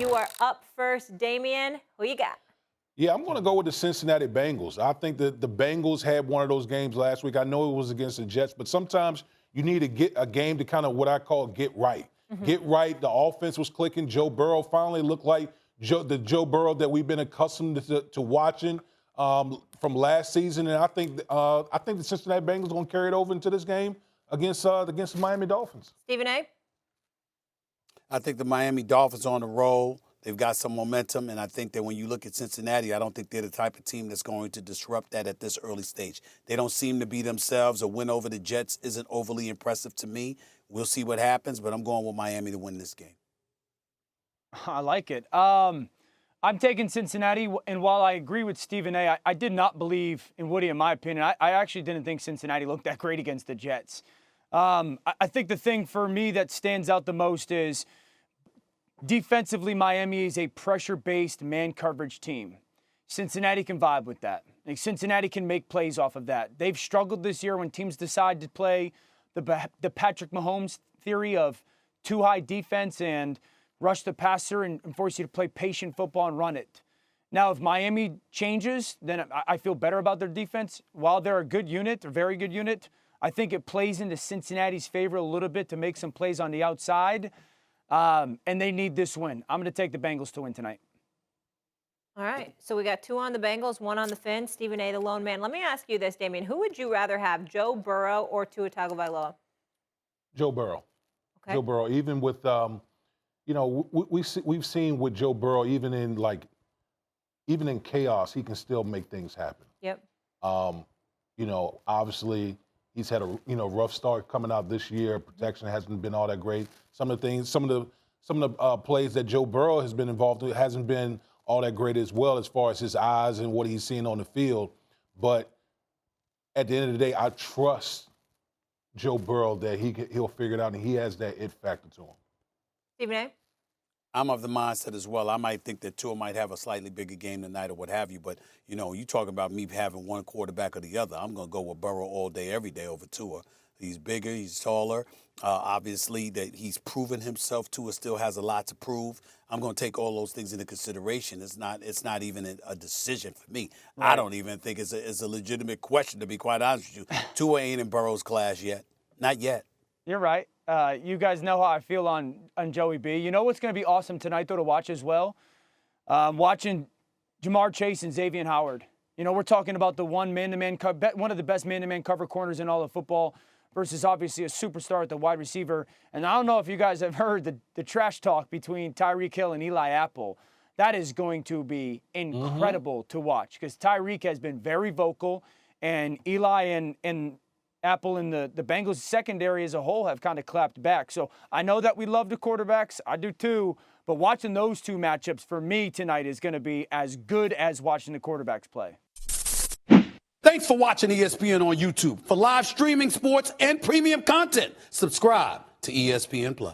You are up first, Damian. Who you got? Yeah, I'm going to go with the Cincinnati Bengals. I think that the Bengals had one of those games last week. I know it was against the Jets, but sometimes you need to get a game to kind of what I call get right. Get right. The offense was clicking. Joe Burrow finally looked like the Joe Burrow that we've been accustomed to watching from last season. And I think the Cincinnati Bengals are going to carry it over into this game against the Miami Dolphins. Stephen A. I think the Miami Dolphins are on the roll. They've got some momentum, and I think that when you look at Cincinnati, I don't think they're the type of team that's going to disrupt that at this early stage. They don't seem to be themselves. A win over the Jets isn't overly impressive to me. We'll see what happens, but I'm going with Miami to win this game. I like it. I'm taking Cincinnati, and while I agree with Stephen A., I did not believe in Woody, in my opinion. I actually didn't think Cincinnati looked that great against the Jets. I think the thing for me that stands out the most is defensively, Miami is a pressure-based man coverage team. Cincinnati can vibe with that. Like, Cincinnati can make plays off of that. They've struggled this year when teams decide to play the Patrick Mahomes theory of too high defense and rush the passer and force you to play patient football and run it. Now, if Miami changes, then I feel better about their defense. While they're a good unit, a very good unit, I think it plays into Cincinnati's favor a little bit to make some plays on the outside. And they need this win. I'm going to take the Bengals to win tonight. All right. So we got 2 on the Bengals, 1 on the Fin. Stephen A., the lone man. Let me ask you this, Damian. Who would you rather have, Joe Burrow or Tua Tagovailoa? Joe Burrow. Okay. Joe Burrow, even with, we've seen with Joe Burrow, even in chaos, he can still make things happen. Yep. Obviously, he's had a rough start coming out this year. Protection hasn't been all that great. Some of the plays that Joe Burrow has been involved in hasn't been all that great as well, as far as his eyes and what he's seeing on the field. But at the end of the day, I trust Joe Burrow that he'll figure it out, and he has that it factor to him. Stephen A. I'm of the mindset as well. I might think that Tua might have a slightly bigger game tonight or what have you, but, you talk about me having one quarterback or the other. I'm going to go with Burrow all day, every day over Tua. He's bigger, he's taller. Obviously, that he's proven himself. Tua still has a lot to prove. I'm going to take all those things into consideration. It's not even a decision for me. Right. I don't even think it's a legitimate question, to be quite honest with you. Tua ain't in Burrow's class yet. Not yet. You're right. You guys know how I feel on Joey B. You know what's going to be awesome tonight, though, to watch as well? Watching Jamar Chase and Xavier Howard. We're talking about the one of the best man-to-man cover corners in all of football versus obviously a superstar at the wide receiver. And I don't know if you guys have heard the trash talk between Tyreek Hill and Eli Apple. That is going to be incredible to watch because Tyreek has been very vocal, and Eli and Apple and the Bengals secondary as a whole have kind of clapped back. So I know that we love the quarterbacks. I do too. But watching those two matchups for me tonight is going to be as good as watching the quarterbacks play. Thanks for watching ESPN on YouTube. For live streaming sports and premium content, subscribe to ESPN+.